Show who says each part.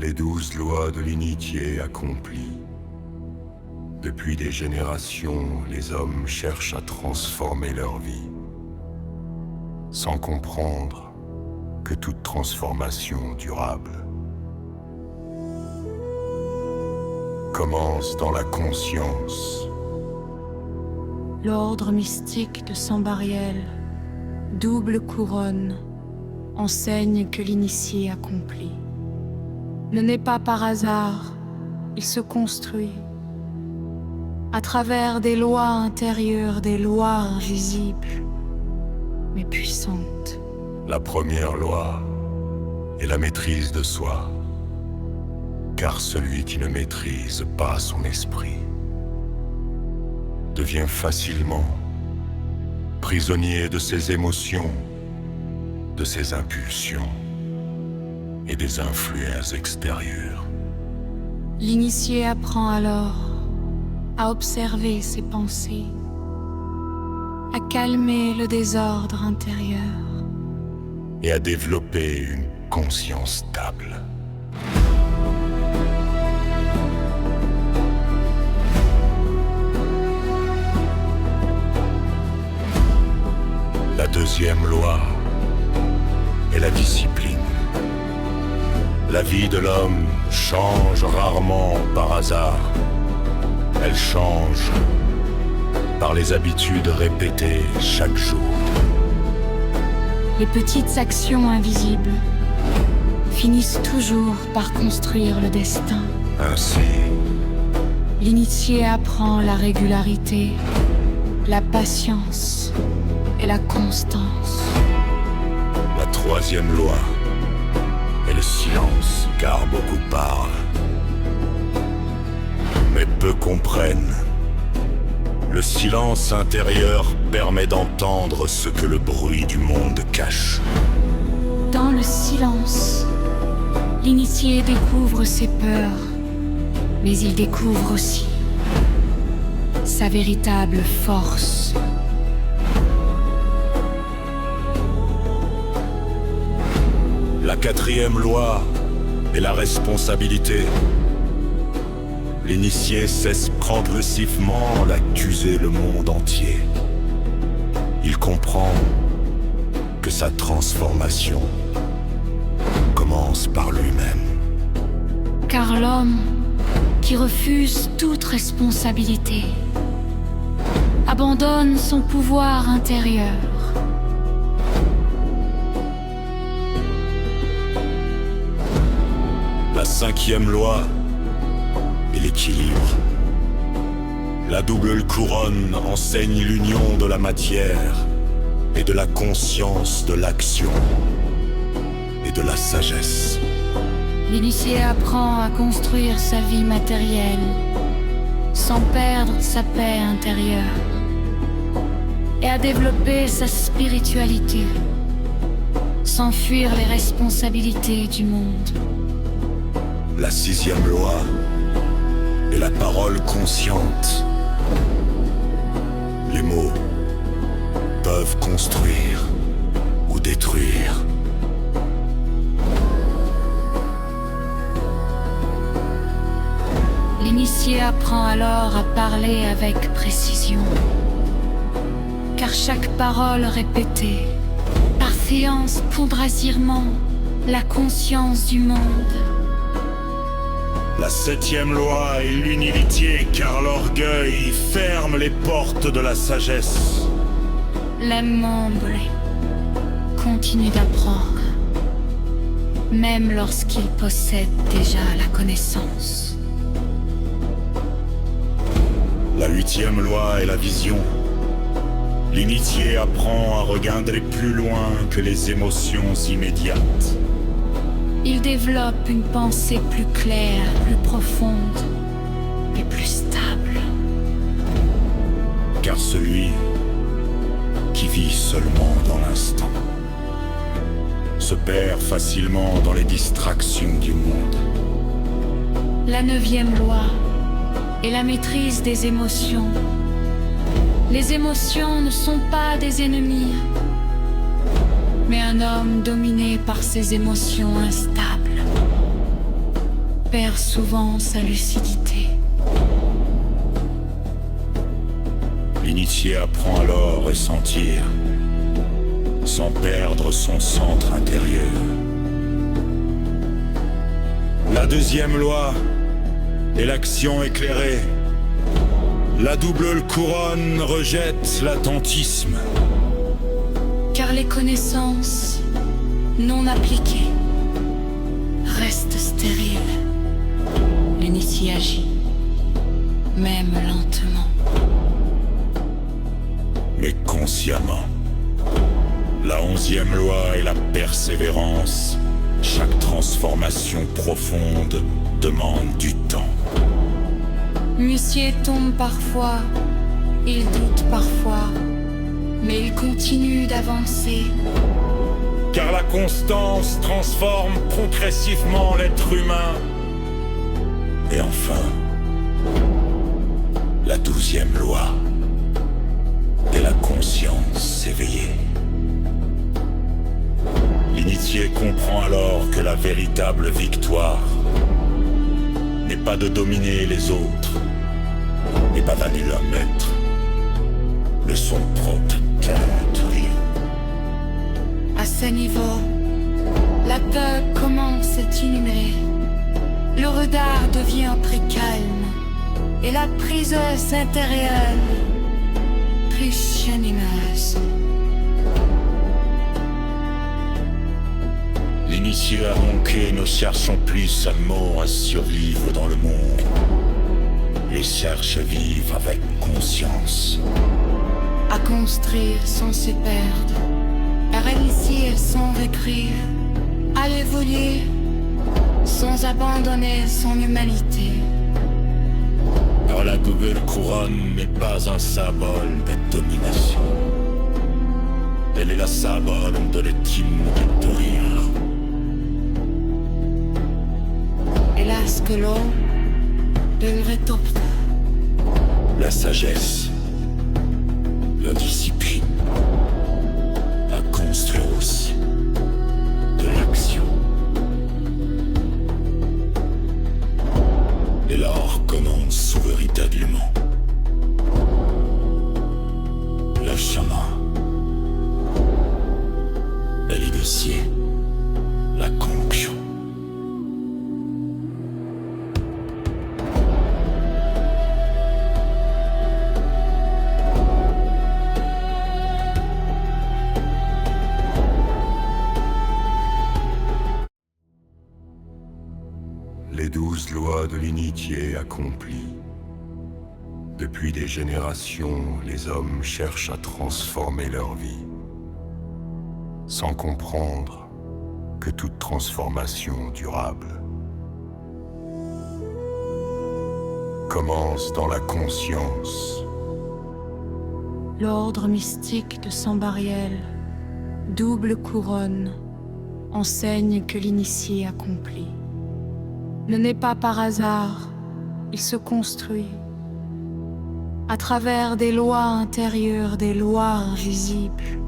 Speaker 1: les 12 lois de l'initié accomplies. Depuis des générations, les hommes cherchent à transformer leur vie, sans comprendre que toute transformation durable commence dans la conscience.
Speaker 2: L'ordre mystique de Sambariel, double couronne, enseigne que l'initié accomplit. Ne naît pas par hasard, il se construit à travers des lois intérieures, des lois invisibles, mais puissantes.
Speaker 1: La première loi est la maîtrise de soi, car celui qui ne maîtrise pas son esprit devient facilement prisonnier de ses émotions, de ses impulsions et des influences extérieures.
Speaker 2: L'initié apprend alors à observer ses pensées, à calmer le désordre intérieur
Speaker 1: et à développer une conscience stable. La deuxième loi est la discipline. La vie de l'homme change rarement par hasard. Elle change par les habitudes répétées chaque jour.
Speaker 2: Les petites actions invisibles finissent toujours par construire le destin.
Speaker 1: Ainsi,
Speaker 2: L'initié apprend la régularité, la patience et la constance.
Speaker 1: la troisième loi est le silence, car beaucoup parlent, mais peu comprennent. Le silence intérieur permet d'entendre ce que le bruit du monde cache.
Speaker 2: Dans le silence, l'initié découvre ses peurs, mais il découvre aussi sa véritable force.
Speaker 1: La quatrième loi est la responsabilité. L'initié cesse progressivement d'accuser le monde entier. Il comprend que sa transformation commence par lui-même.
Speaker 2: Car l'homme qui refuse toute responsabilité abandonne son pouvoir intérieur.
Speaker 1: La cinquième loi est l'équilibre. La double couronne enseigne l'union de la matière et de la conscience de l'action et de la sagesse.
Speaker 2: L'initié apprend à construire sa vie matérielle sans perdre sa paix intérieure et à développer sa spiritualité sans fuir les responsabilités du monde.
Speaker 1: La sixième loi est la parole consciente. Les mots peuvent construire ou détruire.
Speaker 2: L'initié apprend alors à parler avec précision, car chaque parole répétée influence poudrazirement la conscience du monde.
Speaker 1: La septième loi est l'humilité, car l'orgueil ferme les portes de la sagesse.
Speaker 2: L'âme humble continue d'apprendre, même lorsqu'il possède déjà la connaissance.
Speaker 1: La huitième loi est la vision. L'initié apprend à regarder plus loin que les émotions immédiates.
Speaker 2: Il développe une pensée plus claire, plus profonde et plus stable.
Speaker 1: Car celui qui vit seulement dans l'instant se perd facilement dans les distractions du monde.
Speaker 2: La neuvième loi est la maîtrise des émotions. Les émotions ne sont pas des ennemis, mais un homme dominé par ses émotions instables. perd souvent sa lucidité.
Speaker 1: L'initié apprend alors à ressentir, sans perdre son centre intérieur. La deuxième loi est l'action éclairée. La double couronne rejette l'attentisme.
Speaker 2: Car les connaissances non appliquées restent stériles. L'initié agit, même lentement.
Speaker 1: Mais consciemment. La 11e loi est la persévérance. Chaque transformation profonde demande du temps.
Speaker 2: L'huissier tombe parfois, il doute parfois, mais il continue d'avancer.
Speaker 1: Car la constance transforme progressivement l'être humain. Et enfin, la 12e loi est la conscience éveillée. L'initié comprend alors que la véritable victoire n'est pas de dominer les autres, et pavaner leur maître, mais son propre territoire.
Speaker 2: À ce niveau, la peur commence à diminuer. Le regard devient très calme et la prise intérieure plus animeuse.
Speaker 1: L'initié a manqué, ne cherchons plus seulement à survivre dans le monde, et cherche à vivre avec conscience.
Speaker 2: À construire sans se perdre, à réussir sans recréer, à évoluer sans abandonner son humanité.
Speaker 1: Car la double couronne n'est pas un symbole de domination. Elle est la symbole de l'ultime victoire.
Speaker 2: Hélas que l'eau devrait opter.
Speaker 1: La sagesse, la discipline, à construire aussi de l'action. Et là on recommence véritablement le chemin. Et l'initié, la conquête. Les 12 lois de l'initié accomplies. Depuis des générations, les hommes cherchent à transformer leur vie, sans comprendre que toute transformation durable commence dans la conscience.
Speaker 2: L'ordre mystique de Sambariel, double couronne, enseigne que l'initié accomplit. Ne n'est pas par hasard, il se construit à travers des lois intérieures, des lois invisibles.